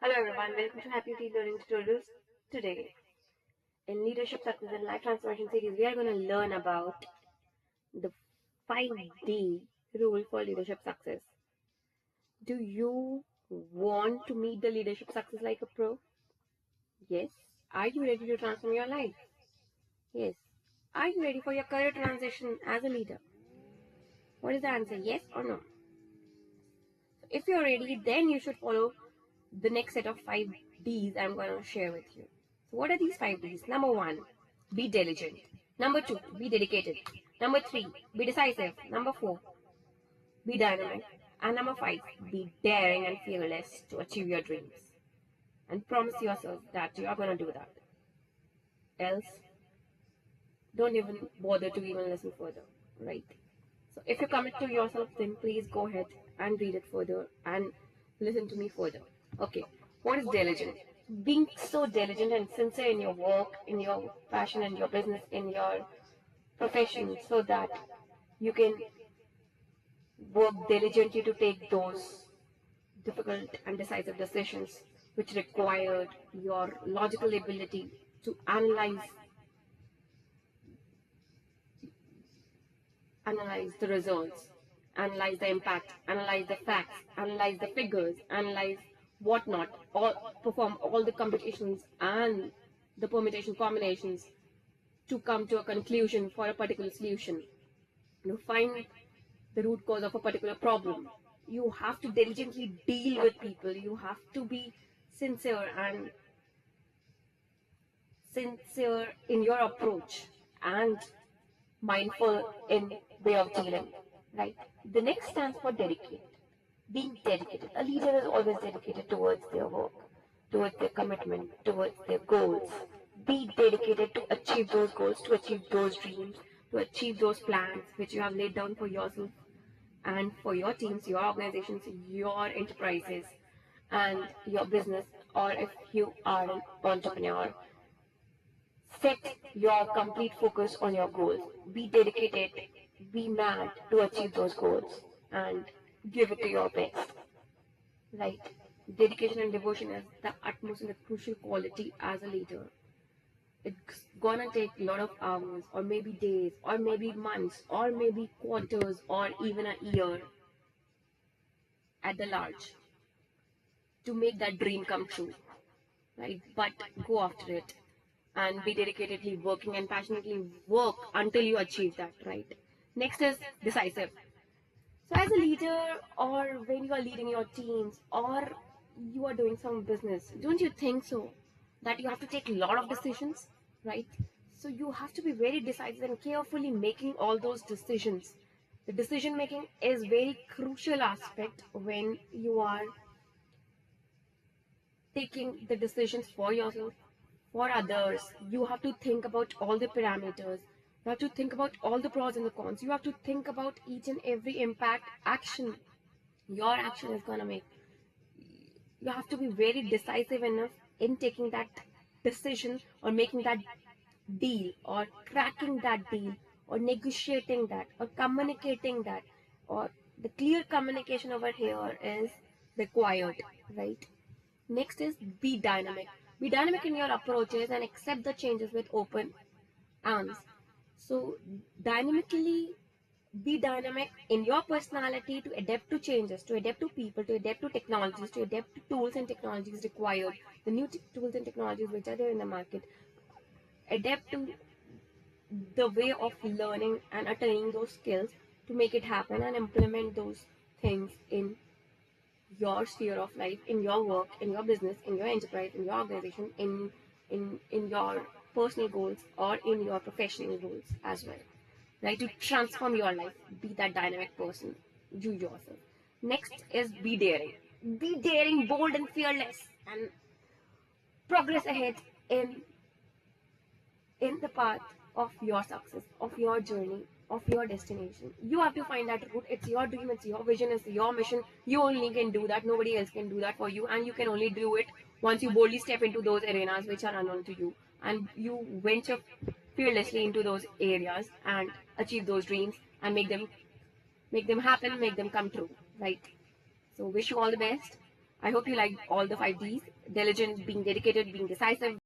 Hello everyone, welcome to Happy Tea Learning Tutorials. Today, in Leadership Success and Life Transformation series, we are going to learn about the 5D rule for leadership success. Do you want to meet the leadership success like a pro? Yes. Are you ready to transform your life? Yes. Are you ready for your career transition as a leader? What is the answer? Yes or no? If you're ready, then you should follow the next set of 5Ds I'm going to share with you. So what are these 5Ds? Number 1, be diligent. Number 2, be dedicated. Number 3, be decisive. Number 4, be dynamic. And number 5, be daring and fearless to achieve your dreams. And promise yourself that you are going to do that. Else, don't even bother to even listen further, right? So if you commit to yourself, then please go ahead and read it further and listen to me further. Okay, what is diligent? Being so diligent and sincere in your work, in your passion, in your business, in your profession, so that you can work diligently to take those difficult and decisive decisions which require your logical ability to analyze the results, analyze the impact, analyze the facts, analyze the figures, analyze whatnot, or perform all the computations and the permutation combinations to come to a conclusion for a particular solution. To find the root cause of a particular problem, you have to diligently deal with people. You have to be sincere in your approach and mindful in way of dealing, right? The next stands for dedicate. Being dedicated. A leader is always dedicated towards their work, towards their commitment, towards their goals. Be dedicated to achieve those goals, to achieve those dreams, to achieve those plans which you have laid down for yourself and for your teams, your organizations, your enterprises, and your business, or if you are an entrepreneur. Set your complete focus on your goals. Be dedicated, be mad to achieve those goals, and give it to your best. Right? Dedication and devotion is the utmost and the crucial quality as a leader. It's gonna take a lot of hours, or maybe days, or maybe months, or maybe quarters, or even a year at the large to make that dream come true. Right? But go after it and be dedicatedly working and passionately work until you achieve that, right? Next is decisive. So as a leader, or when you are leading your teams, or you are doing some business, don't you think so that you have to take a lot of decisions, right? So you have to be very decisive and carefully making all those decisions. The decision making is very crucial aspect when you are taking the decisions for yourself, for others. You have to think about all the parameters. You have to think about all the pros and the cons. You have to think about each and every impact action your action is going to make. You have to be very decisive enough in taking that decision, or making that deal, or cracking that deal, or negotiating that, or communicating that, or the clear communication over here is required, right? Next is be dynamic. Be dynamic in your approaches and accept the changes with open arms. So, dynamically be dynamic in your personality to adapt to changes, to adapt to people, to adapt to technologies, to adapt to tools and technologies required, the new tools and technologies which are there in the market. Adapt to the way of learning and attaining those skills to make it happen, and implement those things in your sphere of life, in your work, in your business, in your enterprise, in your organization, in your personal goals, or in your professional goals as well. Right? To transform your life, be that dynamic person, you yourself. Next is be daring. Be daring, bold, and fearless, and progress ahead in the path of your success, of your journey, of your destination. You have to find that route. It's your dream, it's your vision, it's your mission. You only can do that. Nobody else can do that for you. And you can only do it once you boldly step into those arenas which are unknown to you. And you venture fearlessly into those areas and achieve those dreams and make them happen, make them come true. Right? So wish you all the best. I hope you liked all the 5 Ds: diligent, being dedicated, being decisive,